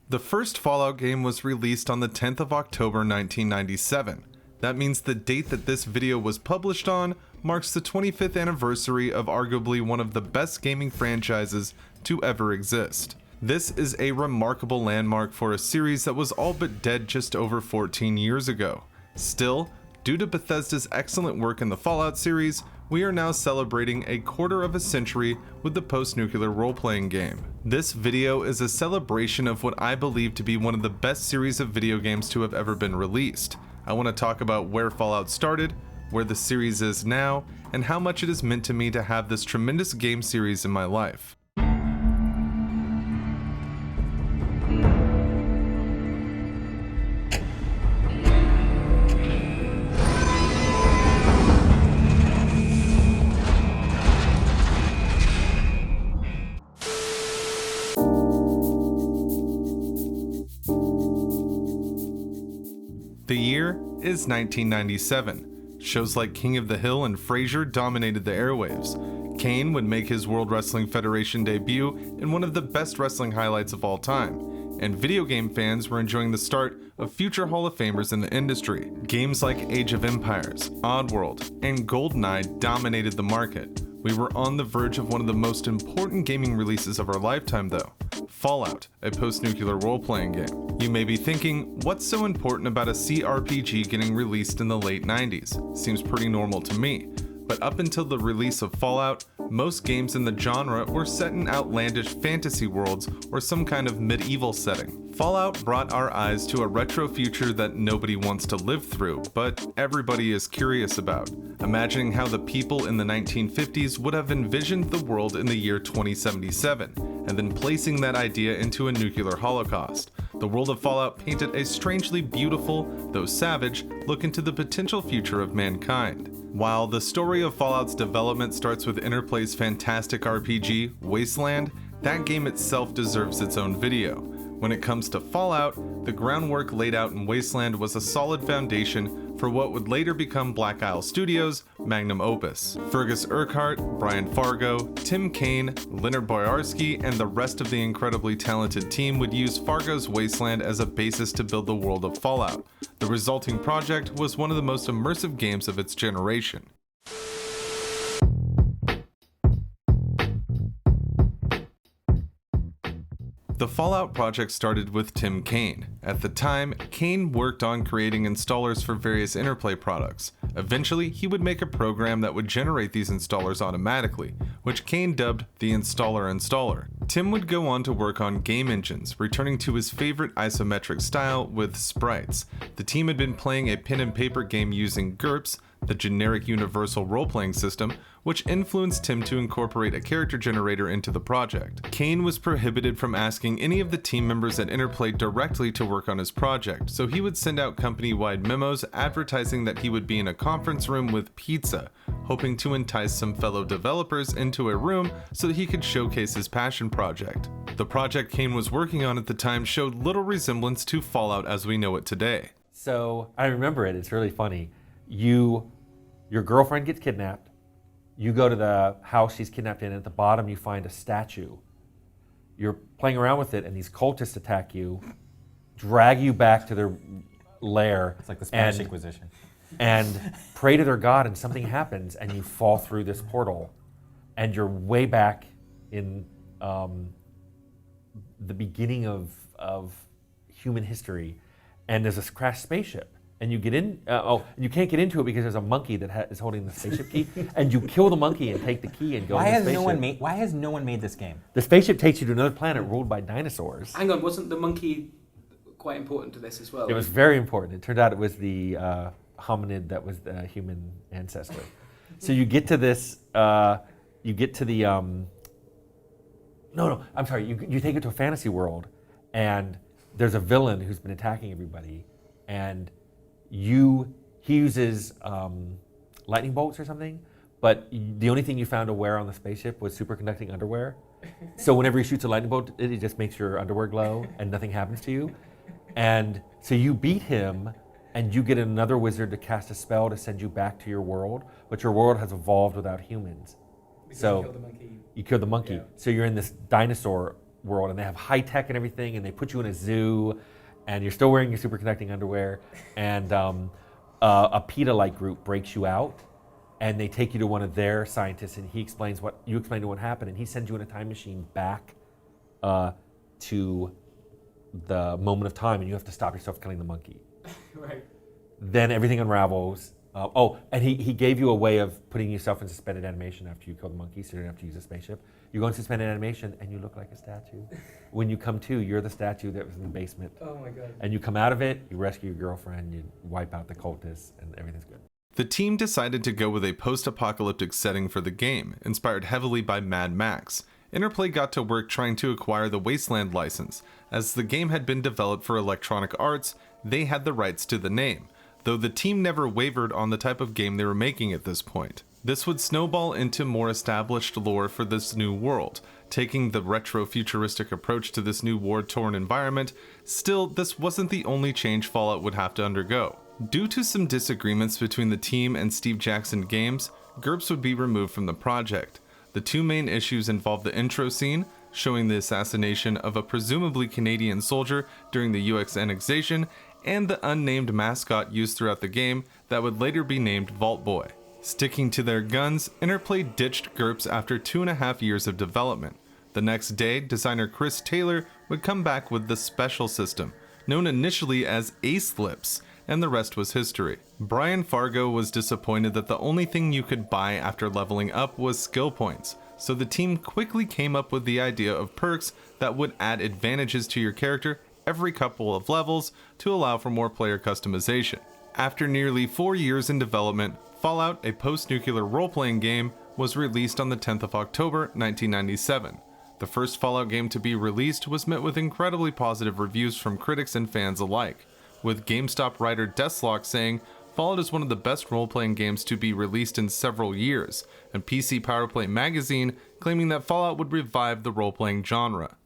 The first Fallout game was released on the 10th of October 1997. That means the date that this video was published on marks the 25th anniversary of arguably one of the best gaming franchises to ever exist. This is a remarkable landmark for a series that was all but dead just over 14 years ago. Still, due to Bethesda's excellent work in the Fallout series, we are now celebrating a quarter of a century with the post-nuclear role-playing game. This video is a celebration of what I believe to be one of the best series of video games to have ever been released. I want to talk about where Fallout started, where the series is now, and how much it has meant to me to have this tremendous game series in my life. The year is 1997. Shows like King of the Hill and Frasier dominated the airwaves. Kane would make his World Wrestling Federation debut in one of the best wrestling highlights of all time, and video game fans were enjoying the start of future Hall of Famers in the industry. Games like Age of Empires, Oddworld, and GoldenEye dominated the market. We were on the verge of one of the most important gaming releases of our lifetime though, Fallout, a post-nuclear role-playing game. You may be thinking, what's so important about a CRPG getting released in the late 90s? Seems pretty normal to me. But up until the release of Fallout, most games in the genre were set in outlandish fantasy worlds or some kind of medieval setting. Fallout brought our eyes to a retro future that nobody wants to live through, but everybody is curious about. Imagining how the people in the 1950s would have envisioned the world in the year 2077, and then placing that idea into a nuclear holocaust. The world of Fallout painted a strangely beautiful, though savage, look into the potential future of mankind. While the story of Fallout's development starts with Interplay's fantastic RPG, Wasteland, that game itself deserves its own video. When it comes to Fallout, the groundwork laid out in Wasteland was a solid foundation for what would later become Black Isle Studios' magnum opus. Fergus Urquhart, Brian Fargo, Tim Kaine, Leonard Boyarsky, and the rest of the incredibly talented team would use Fargo's Wasteland as a basis to build the world of Fallout. The resulting project was one of the most immersive games of its generation. The Fallout project started with Tim Kaine. At the time, Kaine worked on creating installers for various Interplay products. Eventually, he would make a program that would generate these installers automatically, which Kaine dubbed the Installer. Tim would go on to work on game engines, returning to his favorite isometric style with sprites. The team had been playing a pen and paper game using GURPS, the generic universal role-playing system, which influenced Tim to incorporate a character generator into the project. Kaine was prohibited from asking any of the team members at Interplay directly to work on his project, so he would send out company-wide memos advertising that he would be in a conference room with pizza, hoping to entice some fellow developers into a room so that he could showcase his passion project. The project Kaine was working on at the time showed little resemblance to Fallout as we know it today. So I remember it, it's really funny. Your girlfriend gets kidnapped, you go to the house she's kidnapped in, and at the bottom you find a statue. You're playing around with it and these cultists attack you, drag you back to their lair. It's like the Spanish Inquisition. And pray to their god, and something happens and you fall through this portal and you're way back in the beginning of human history, and there's this crashed spaceship. And you get in, you can't get into it because there's a monkey that is holding the spaceship key, and you kill the monkey and take the key and go Why to the has spaceship. Why has no one made this game? The spaceship takes you to another planet ruled by dinosaurs. Hang on, wasn't the monkey quite important to this as well? It was very important. It turned out it was the hominid that was the human ancestor. So you get to this, you get to the, you take it to a fantasy world, and there's a villain who's been attacking everybody, and he uses lightning bolts or something, but the only thing you found to wear on the spaceship was superconducting underwear. So whenever he shoots a lightning bolt, it just makes your underwear glow and nothing happens to you. And so you beat him, and you get another wizard to cast a spell to send you back to your world, but your world has evolved without humans. Because So you killed the monkey. you kill the monkey. Yeah. So you're in this dinosaur world, and they have high tech and everything, and they put you in a zoo, and you're still wearing your superconducting underwear, and a PETA-like group breaks you out, and they take you to one of their scientists, and he explains what you explain to what happened, and he sends you in a time machine back to the moment of time, and you have to stop yourself killing the monkey. Right. Then everything unravels. And he gave you a way of putting yourself in suspended animation after you kill the monkey, so you don't have to use a spaceship. You go in suspended animation, and you look like a statue. When you come to, you're the statue that was in the basement. Oh my god. And you come out of it, you rescue your girlfriend, you wipe out the cultists, and everything's good. The team decided to go with a post-apocalyptic setting for the game, inspired heavily by Mad Max. Interplay got to work trying to acquire the Wasteland license. As the game had been developed for Electronic Arts, they had the rights to the name, though the team never wavered on the type of game they were making at this point. This would snowball into more established lore for this new world, taking the retro-futuristic approach to this new war-torn environment. Still, this wasn't the only change Fallout would have to undergo. Due to some disagreements between the team and Steve Jackson Games, GURPS would be removed from the project. The two main issues involve the intro scene, showing the assassination of a presumably Canadian soldier during the UX annexation, and the unnamed mascot used throughout the game that would later be named Vault Boy. Sticking to their guns, Interplay ditched GURPS after 2.5 years of development. The next day, designer Chris Taylor would come back with the Special System, known initially as Ace Lips, and the rest was history. Brian Fargo was disappointed that the only thing you could buy after leveling up was skill points, so the team quickly came up with the idea of perks that would add advantages to your character every couple of levels to allow for more player customization. After nearly 4 years in development, Fallout, a post-nuclear role-playing game, was released on the 10th of October 1997. The first Fallout game to be released was met with incredibly positive reviews from critics and fans alike, with GameStop writer Deslock saying, "Fallout is one of the best role-playing games to be released in several years," and PC Powerplay magazine claiming that Fallout would revive the role-playing genre.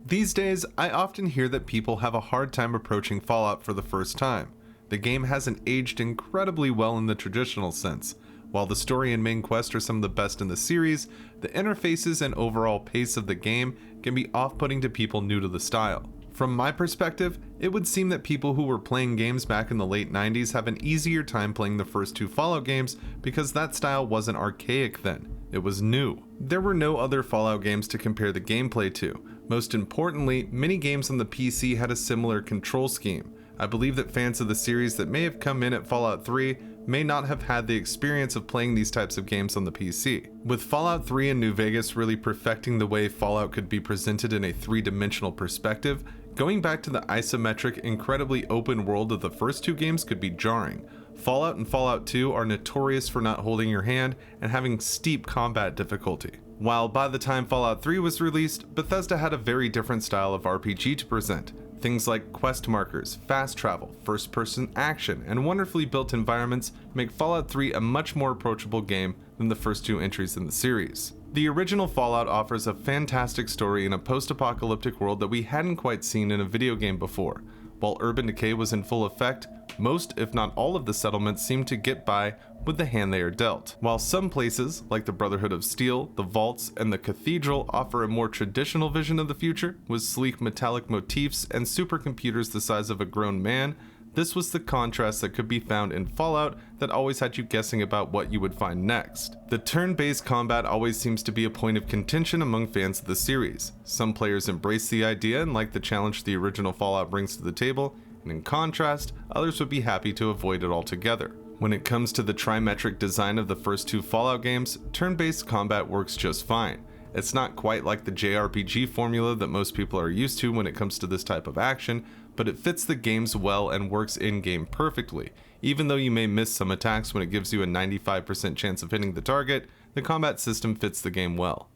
These days, I often hear that people have a hard time approaching Fallout for the first time. The game hasn't aged incredibly well in the traditional sense. While the story and main quest are some of the best in the series, the interfaces and overall pace of the game can be off-putting to people new to the style. From my perspective, it would seem that people who were playing games back in the late 90s have an easier time playing the first two Fallout games because that style wasn't archaic then, it was new. There were no other Fallout games to compare the gameplay to. Most importantly, many games on the PC had a similar control scheme. I believe that fans of the series that may have come in at Fallout 3 may not have had the experience of playing these types of games on the PC. With Fallout 3 and New Vegas really perfecting the way Fallout could be presented in a three-dimensional perspective, going back to the isometric, incredibly open world of the first two games could be jarring. Fallout and Fallout 2 are notorious for not holding your hand and having steep combat difficulty. While by the time Fallout 3 was released, Bethesda had a very different style of RPG to present. Things like quest markers, fast travel, first-person action, and wonderfully built environments make Fallout 3 a much more approachable game than the first two entries in the series. The original Fallout offers a fantastic story in a post-apocalyptic world that we hadn't quite seen in a video game before. While urban decay was in full effect, most, if not all of the settlements seemed to get by with the hand they are dealt. While some places, like the Brotherhood of Steel, the Vaults, and the Cathedral offer a more traditional vision of the future, with sleek metallic motifs and supercomputers the size of a grown man, this was the contrast that could be found in Fallout that always had you guessing about what you would find next. The turn-based combat always seems to be a point of contention among fans of the series. Some players embrace the idea and like the challenge the original Fallout brings to the table, and in contrast, others would be happy to avoid it altogether. When it comes to the trimetric design of the first two Fallout games, turn-based combat works just fine. It's not quite like the JRPG formula that most people are used to when it comes to this type of action, but it fits the games well and works in-game perfectly. Even though you may miss some attacks when it gives you a 95% chance of hitting the target, the combat system fits the game well.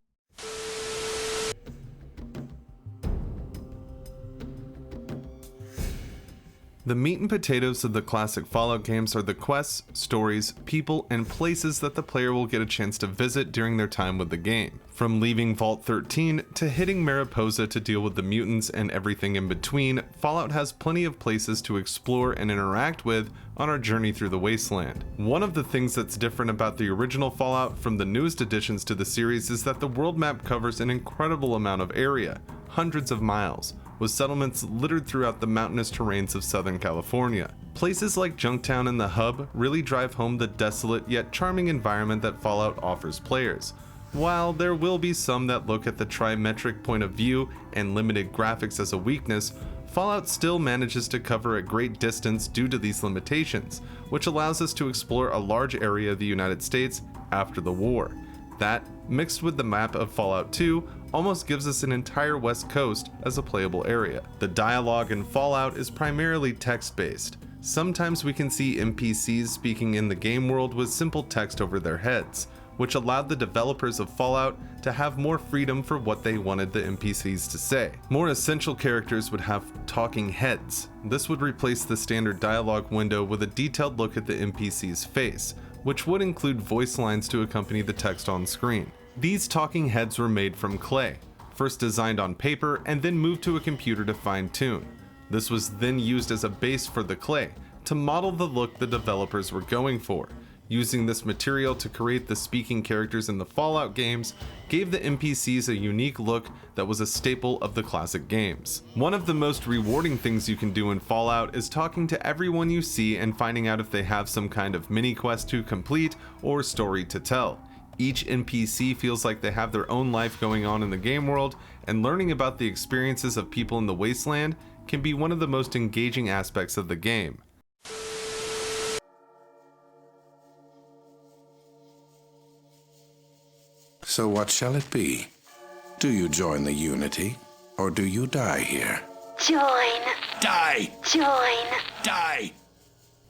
The meat and potatoes of the classic Fallout games are the quests, stories, people, and places that the player will get a chance to visit during their time with the game. From leaving Vault 13 to hitting Mariposa to deal with the mutants and everything in between, Fallout has plenty of places to explore and interact with on our journey through the wasteland. One of the things that's different about the original Fallout from the newest additions to the series is that the world map covers an incredible amount of area, hundreds of miles, with settlements littered throughout the mountainous terrains of Southern California. Places like Junktown and the Hub really drive home the desolate yet charming environment that Fallout offers players. While there will be some that look at the trimetric point of view and limited graphics as a weakness, Fallout still manages to cover a great distance due to these limitations, which allows us to explore a large area of the United States after the war. That, mixed with the map of Fallout 2, almost gives us an entire West Coast as a playable area. The dialogue in Fallout is primarily text-based. Sometimes we can see NPCs speaking in the game world with simple text over their heads, which allowed the developers of Fallout to have more freedom for what they wanted the NPCs to say. More essential characters would have talking heads. This would replace the standard dialogue window with a detailed look at the NPC's face, which would include voice lines to accompany the text on screen. These talking heads were made from clay, first designed on paper and then moved to a computer to fine-tune. This was then used as a base for the clay to model the look the developers were going for. Using this material to create the speaking characters in the Fallout games gave the NPCs a unique look that was a staple of the classic games. One of the most rewarding things you can do in Fallout is talking to everyone you see and finding out if they have some kind of mini quest to complete or story to tell. Each NPC feels like they have their own life going on in the game world, and learning about the experiences of people in the wasteland can be one of the most engaging aspects of the game. So what shall it be? Do you join the Unity, or do you die here? Join. Die! Join. Die!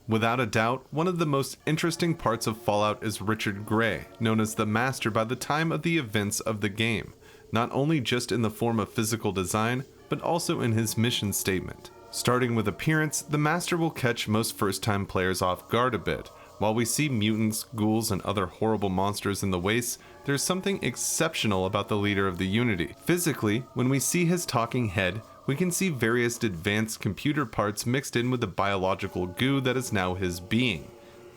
Without a doubt, one of the most interesting parts of Fallout is Richard Gray, known as the Master by the time of the events of the game, not only just in the form of physical design, but also in his mission statement. Starting with appearance, the Master will catch most first-time players off guard a bit. While we see mutants, ghouls, and other horrible monsters in the wastes, there's something exceptional about the leader of the Unity. Physically, when we see his talking head, we can see various advanced computer parts mixed in with the biological goo that is now his being.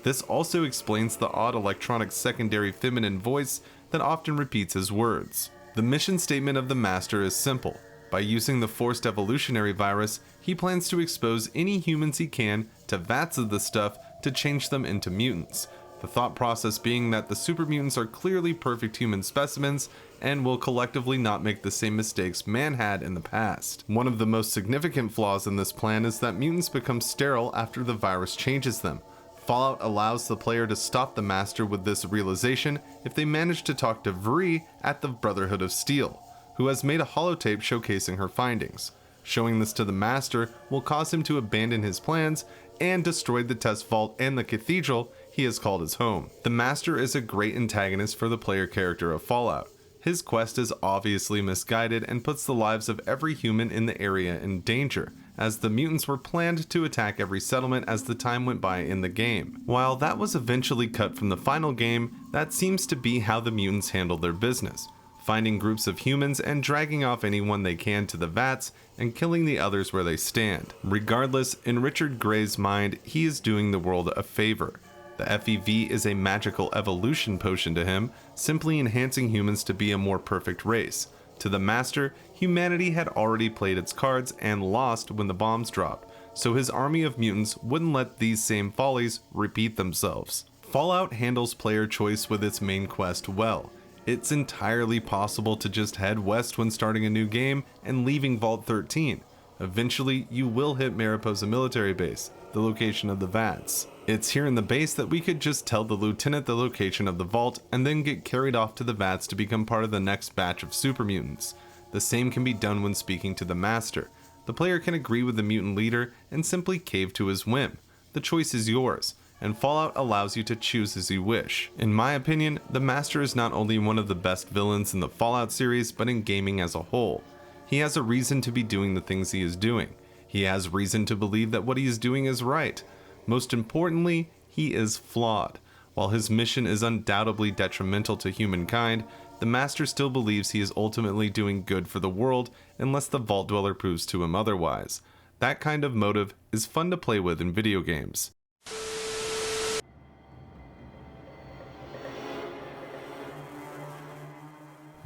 This also explains the odd electronic secondary feminine voice that often repeats his words. The mission statement of the Master is simple. By using the forced evolutionary virus, he plans to expose any humans he can to vats of the stuff to change them into mutants. The thought process being that the super mutants are clearly perfect human specimens and will collectively not make the same mistakes man had in the past. One of the most significant flaws in this plan is that mutants become sterile after the virus changes them. Fallout allows the player to stop the Master with this realization if they manage to talk to Vree at the Brotherhood of Steel, who has made a holotape showcasing her findings. Showing this to the Master will cause him to abandon his plans and destroy the test vault and the cathedral he has called his home. The Master is a great antagonist for the player character of Fallout. His quest is obviously misguided and puts the lives of every human in the area in danger, as the mutants were planned to attack every settlement as the time went by in the game. While that was eventually cut from the final game, that seems to be how the mutants handle their business, finding groups of humans and dragging off anyone they can to the vats and killing the others where they stand. Regardless, in Richard Gray's mind, he is doing the world a favor. The FEV is a magical evolution potion to him, simply enhancing humans to be a more perfect race. To the Master, humanity had already played its cards and lost when the bombs dropped, so his army of mutants wouldn't let these same follies repeat themselves. Fallout handles player choice with its main quest well. It's entirely possible to just head west when starting a new game and leaving Vault 13. Eventually, you will hit Mariposa Military Base, the location of the vats. It's here in the base that we could just tell the lieutenant the location of the vault and then get carried off to the vats to become part of the next batch of super mutants. The same can be done when speaking to the Master. The player can agree with the mutant leader and simply cave to his whim. The choice is yours, and Fallout allows you to choose as you wish. In my opinion, the Master is not only one of the best villains in the Fallout series, but in gaming as a whole. He has a reason to be doing the things he is doing. He has reason to believe that what he is doing is right. Most importantly, he is flawed. While his mission is undoubtedly detrimental to humankind, the Master still believes he is ultimately doing good for the world unless the Vault Dweller proves to him otherwise. That kind of motive is fun to play with in video games.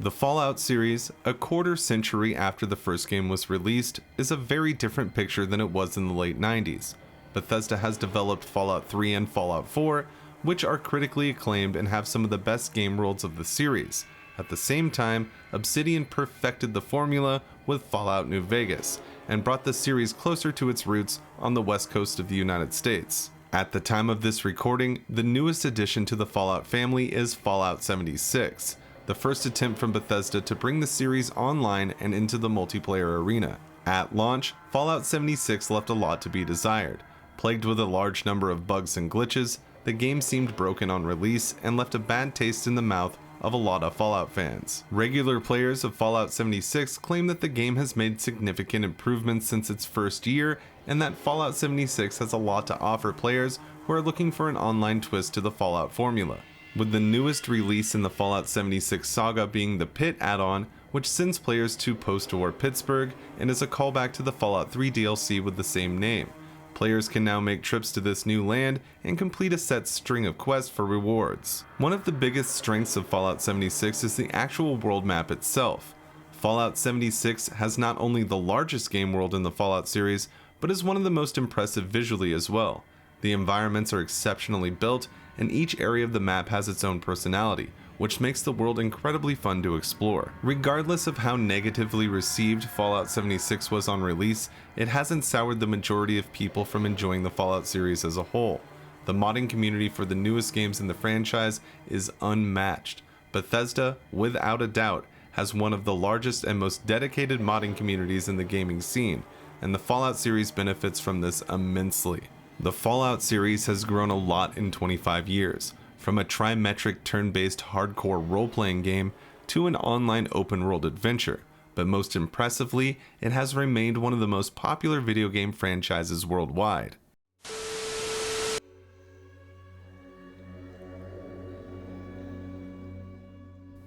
The Fallout series, a quarter century after the first game was released, is a very different picture than it was in the late 90s. Bethesda has developed Fallout 3 and Fallout 4, which are critically acclaimed and have some of the best game worlds of the series. At the same time, Obsidian perfected the formula with Fallout New Vegas, and brought the series closer to its roots on the west coast of the United States. At the time of this recording, the newest addition to the Fallout family is Fallout 76, the first attempt from Bethesda to bring the series online and into the multiplayer arena. At launch, Fallout 76 left a lot to be desired. Plagued with a large number of bugs and glitches, the game seemed broken on release and left a bad taste in the mouth of a lot of Fallout fans. Regular players of Fallout 76 claim that the game has made significant improvements since its first year, and that Fallout 76 has a lot to offer players who are looking for an online twist to the Fallout formula. With the newest release in the Fallout 76 saga being the Pit add-on, which sends players to post-war Pittsburgh and is a callback to the Fallout 3 DLC with the same name. Players can now make trips to this new land and complete a set string of quests for rewards. One of the biggest strengths of Fallout 76 is the actual world map itself. Fallout 76 has not only the largest game world in the Fallout series, but is one of the most impressive visually as well. The environments are exceptionally built, and each area of the map has its own personality, which makes the world incredibly fun to explore. Regardless of how negatively received Fallout 76 was on release, it hasn't soured the majority of people from enjoying the Fallout series as a whole. The modding community for the newest games in the franchise is unmatched. Bethesda, without a doubt, has one of the largest and most dedicated modding communities in the gaming scene, and the Fallout series benefits from this immensely. The Fallout series has grown a lot in 25 years. From a trimetric turn-based hardcore role-playing game to an online open-world adventure, but most impressively, it has remained one of the most popular video game franchises worldwide.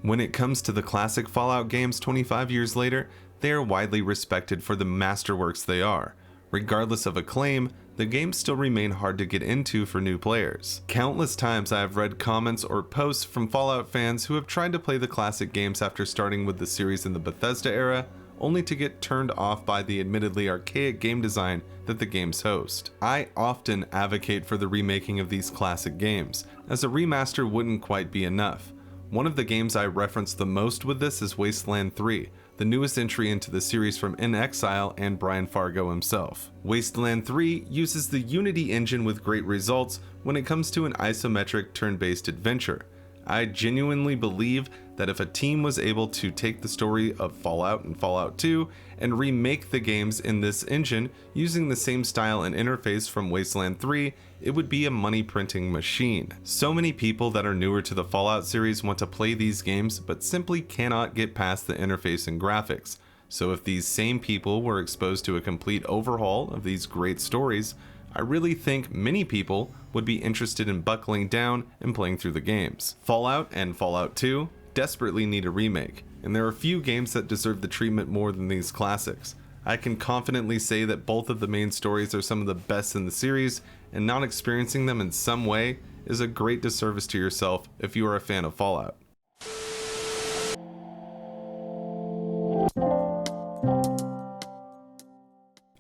When it comes to the classic Fallout games 25 years later, they are widely respected for the masterworks they are. Regardless of acclaim, the games still remain hard to get into for new players. Countless times I have read comments or posts from Fallout fans who have tried to play the classic games after starting with the series in the Bethesda era, only to get turned off by the admittedly archaic game design that the games host. I often advocate for the remaking of these classic games, as a remaster wouldn't quite be enough. One of the games I reference the most with this is Wasteland 3, the newest entry into the series from In Exile and Brian Fargo himself. Wasteland 3 uses the Unity engine with great results when it comes to an isometric turn-based adventure. I genuinely believe that if a team was able to take the story of Fallout and Fallout 2 and remake the games in this engine using the same style and interface from Wasteland 3, it would be a money printing machine. So many people that are newer to the Fallout series want to play these games but simply cannot get past the interface and graphics. So if these same people were exposed to a complete overhaul of these great stories, I really think many people would be interested in buckling down and playing through the games. Fallout and Fallout 2 desperately need a remake, and there are few games that deserve the treatment more than these classics. I can confidently say that both of the main stories are some of the best in the series, and not experiencing them in some way is a great disservice to yourself if you are a fan of Fallout.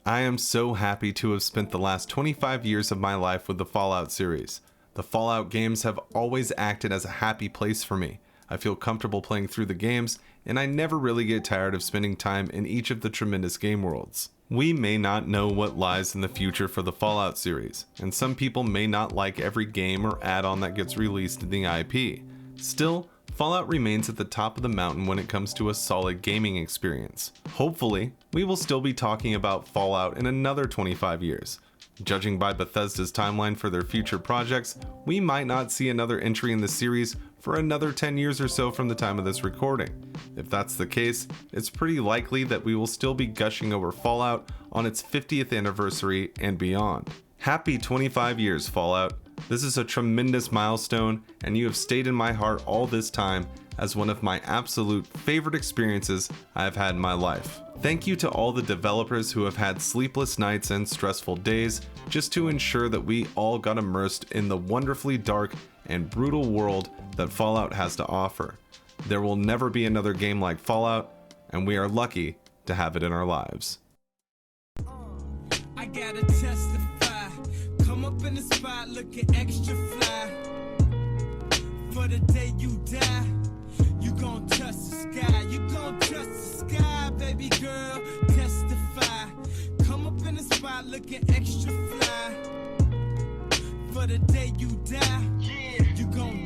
I am so happy to have spent the last 25 years of my life with the Fallout series. The Fallout games have always acted as a happy place for me. I feel comfortable playing through the games, and I never really get tired of spending time in each of the tremendous game worlds. We may not know what lies in the future for the Fallout series, and some people may not like every game or add-on that gets released in the IP. Still, Fallout remains at the top of the mountain when it comes to a solid gaming experience. Hopefully, we will still be talking about Fallout in another 25 years. Judging by Bethesda's timeline for their future projects, we might not see another entry in the series for another 10 years or so from the time of this recording. If that's the case, it's pretty likely that we will still be gushing over Fallout on its 50th anniversary and beyond. Happy 25 years, Fallout. This is a tremendous milestone, and you have stayed in my heart all this time as one of my absolute favorite experiences I have had in my life. Thank you to all the developers who have had sleepless nights and stressful days just to ensure that we all got immersed in the wonderfully dark and brutal world that Fallout has to offer. There will never be another game like Fallout, and we are lucky to have it in our lives. I gotta testify. Come up in the spot looking extra fly. For the day you die, you gon' touch the sky. You gon' touch the sky, baby girl. Testify. Come up in the spot looking extra fly. For the day you die, you gon'